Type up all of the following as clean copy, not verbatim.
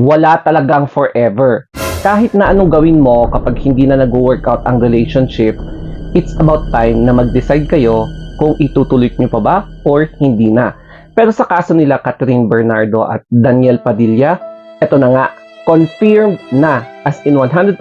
Wala talagang forever. Kahit na anong gawin mo kapag hindi na nag-workout ang relationship, it's about time na mag-decide kayo kung itutuloy nyo pa ba or hindi na. Pero sa kaso nila Catherine Bernardo at Daniel Padilla, eto na nga, confirmed na, as in 100%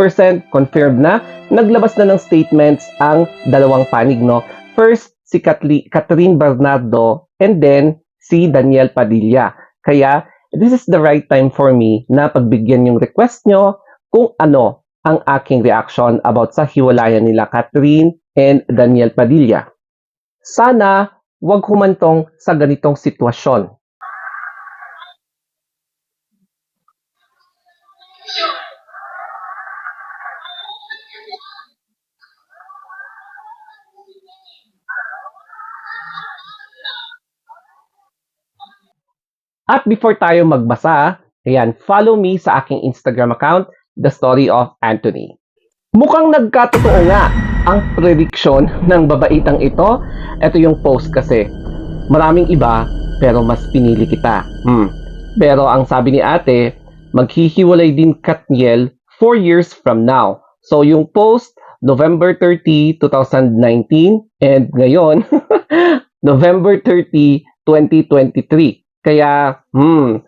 confirmed na, naglabas na ng statements ang dalawang panig, no? First, si Catherine Bernardo and then si Daniel Padilla. Kaya, this is the right time for me na pagbigyan yung request nyo kung ano ang aking reaction about sa hiwalayan nila Catherine and Daniel Padilla. Sana wag humantong sa ganitong sitwasyon. At before tayo magbasa, ayan, follow me sa aking Instagram account, The Story of Anthony. Mukhang nagkatotoo nga ang prediction ng babaitang ito. Ito yung post kasi. Maraming iba, pero mas pinili kita. Pero ang sabi ni ate, maghihiwalay din Katniel 4 years from now. So yung post, November 30, 2019, and ngayon, November 30, 2023. Kaya,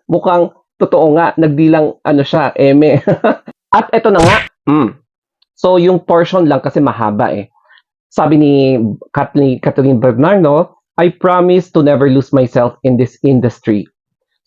mukhang totoo nga, nagdilang siya, eme. At eto na nga, so yung portion lang kasi mahaba eh. Sabi ni Catherine Bernardo, I promise to never lose myself in this industry.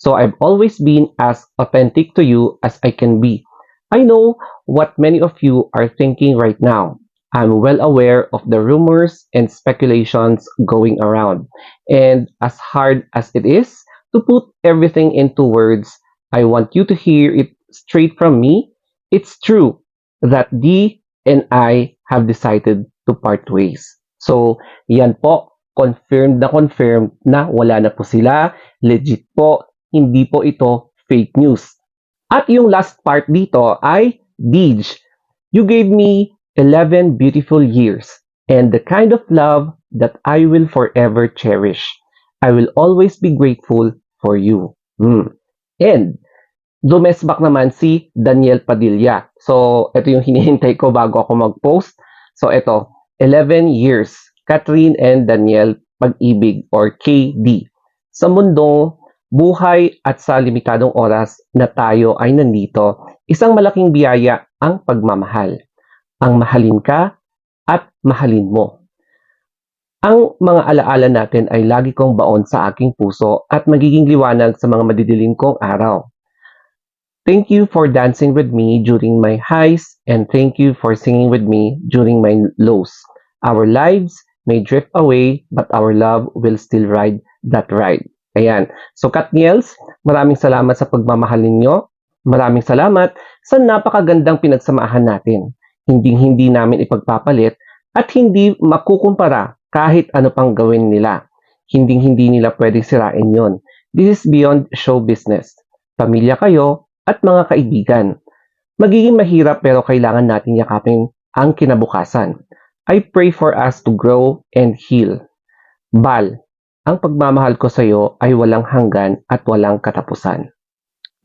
So I've always been as authentic to you as I can be. I know what many of you are thinking right now. I'm well aware of the rumors and speculations going around. And as hard as it is to put everything into words, I want you to hear it straight from me. It's true that Dee and I have decided to part ways. So, yan po, confirmed na wala na po sila. Legit po, hindi po ito fake news. At yung last part dito ay, Deej, you gave me 11 beautiful years and the kind of love that I will forever cherish. I will always be grateful for you. And dumesbak naman si Daniel Padilla. So, ito yung hinihintay ko bago ako mag-post. So, ito, 11 years, Catherine and Daniel Pag-ibig or KD. Sa mundong buhay at sa limitadong oras na tayo ay nandito, isang malaking biyaya ang pagmamahal. Ang mahalin ka at mahalin mo. Ang mga alaala natin ay lagi kong baon sa aking puso at magiging liwanag sa mga madidilim kong araw. Thank you for dancing with me during my highs and thank you for singing with me during my lows. Our lives may drift away but our love will still ride that ride. Ayan. So Katniels, maraming salamat sa pagmamahal ninyo. Maraming salamat sa napakagandang pinagsamahan natin. Hindi namin ipagpapalit at hindi makukumpara kahit ano pang gawin nila. Hindi nila pwedeng sirain yon. This is beyond show business. Pamilya kayo at mga kaibigan. Magiging mahirap pero kailangan natin yakapin ang kinabukasan. I pray for us to grow and heal. Bal, ang pagmamahal ko sa iyo ay walang hanggan at walang katapusan.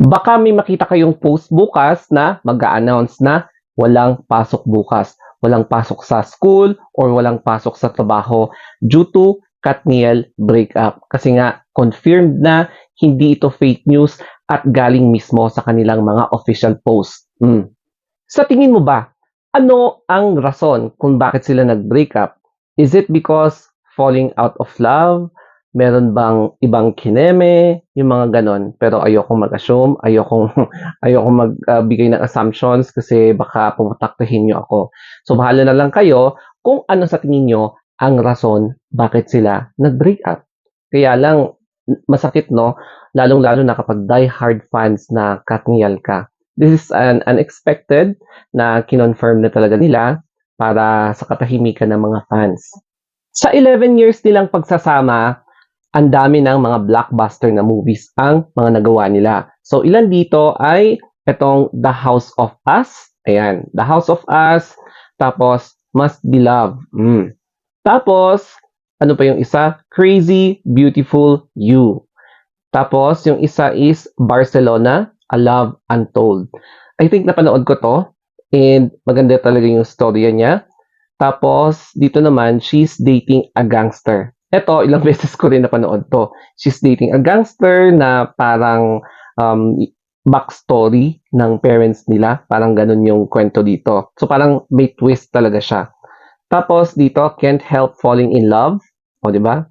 Baka may makita kayong post bukas na mag-a-announce na walang pasok bukas. Walang pasok sa school or walang pasok sa trabaho due to Katniel breakup. Kasi nga, confirmed na hindi ito fake news at galing mismo sa kanilang mga official post. Sa tingin mo ba, ano ang rason kung bakit sila nag-breakup? Is it because falling out of love? Meron bang ibang kineme? Yung mga ganon. Pero ayokong mag-assume, ayokong magbigay ng assumptions kasi baka pumataktahin nyo ako. So, bahala na lang kayo kung ano sa tingin nyo ang rason bakit sila nag-break up. Kaya lang, masakit, no? Lalong-lalo na kapag die-hard fans na Katniel ka. This is an unexpected na kinonfirm na talaga nila para sa katahimikan ng mga fans. Sa 11 years nilang pagsasama, ang dami ng mga blockbuster na movies ang mga nagawa nila. So, ilan dito ay itong The House of Us. Ayan, The House of Us. Tapos, Must Be Loved. Tapos, ano pa yung isa? Crazy Beautiful You. Tapos, yung isa is Barcelona. A Love Untold. I think napanood ko to and maganda talaga yung storya niya. Tapos, dito naman, she's dating a gangster. Eto, ilang beses ko rin napanood to. She's dating a gangster na parang um, backstory ng parents nila. Parang ganun yung kwento dito. So, parang may twist talaga siya. Tapos, dito, Can't Help Falling in Love. O, di ba?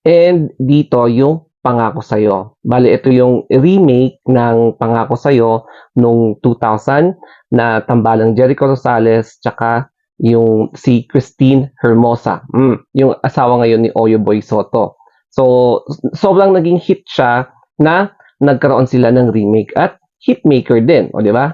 And dito, yung Pangako Sa'yo. Bale, ito yung remake ng Pangako Sa'yo nung 2000 na tambalang Jericho Rosales tsaka yung si Christine Hermosa. Yung asawa ngayon ni Oyo Boy Soto. So, sobrang naging hit siya na nagkaroon sila ng remake at hitmaker din. O, di ba?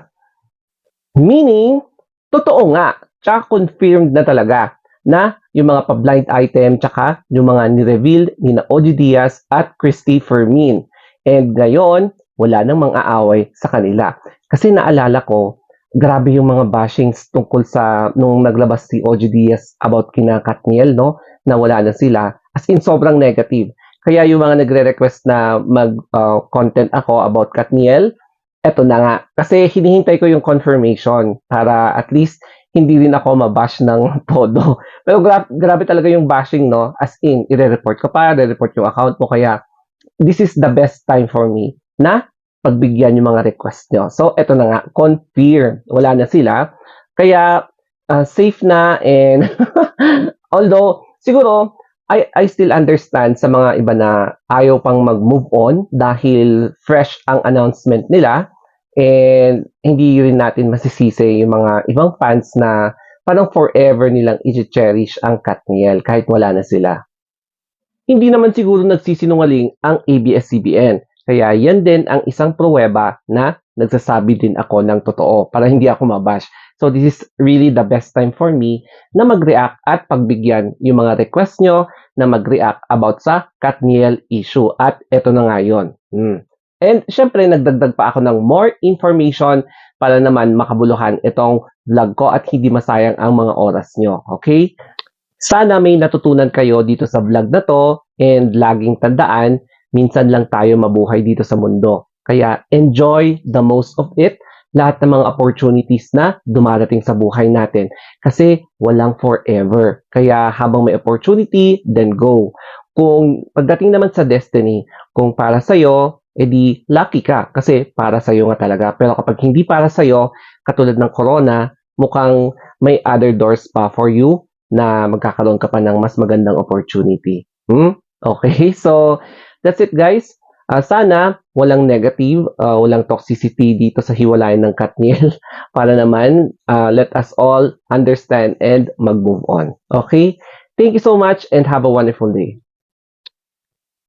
Meaning, totoo nga, tsaka confirmed na talaga na yung mga pa-blind item tsaka yung mga ni-reveal ni na OG Diaz at Christy Fermin. And ngayon, wala nang mga away sa kanila. Kasi naalala ko, grabe yung mga bashings tungkol sa nung naglabas si OG Diaz about kina Katniel, no? Na wala na sila. As in, sobrang negative. Kaya yung mga nagre-request na mag-content ako about Katniel, eto na nga. Kasi hinihintay ko yung confirmation para at least hindi rin ako mabash ng todo. Pero grabe talaga yung bashing, no? As in, i-report ko pa, i-report yung account mo. Kaya, this is the best time for me na pagbigyan yung mga request nyo. So, eto na nga, confirm. Wala na sila. Kaya, safe na and although, siguro, I still understand sa mga iba na ayaw pang mag-move on dahil fresh ang announcement nila. And hindi rin natin masisisi yung mga ibang fans na parang forever nilang i-cherish ang Katniel kahit wala na sila. Hindi naman siguro nagsisinungaling ang ABS-CBN. Kaya yan din ang isang pruweba na nagsasabi din ako ng totoo para hindi ako mabash. So this is really the best time for me na mag-react at pagbigyan yung mga request nyo na mag-react about sa Katniel issue. At eto na nga yun. And syempre, nagdagdag pa ako ng more information para naman makabuluhan itong vlog ko at hindi masayang ang mga oras nyo. Okay? Sana may natutunan kayo dito sa vlog na to and laging tandaan, minsan lang tayo mabuhay dito sa mundo. Kaya enjoy the most of it, lahat ng mga opportunities na dumarating sa buhay natin. Kasi walang forever. Kaya habang may opportunity, then go. Kung pagdating naman sa destiny, kung para sa'yo, edi lucky ka kasi para sa'yo nga talaga. Pero kapag hindi para sa'yo, katulad ng corona, mukhang may other doors pa for you na magkakaroon ka pa ng mas magandang opportunity. Okay, so that's it guys. Sana walang negative, walang toxicity dito sa hiwalayan ng Katniel para naman let us all understand and mag-move on. Okay? Thank you so much and have a wonderful day.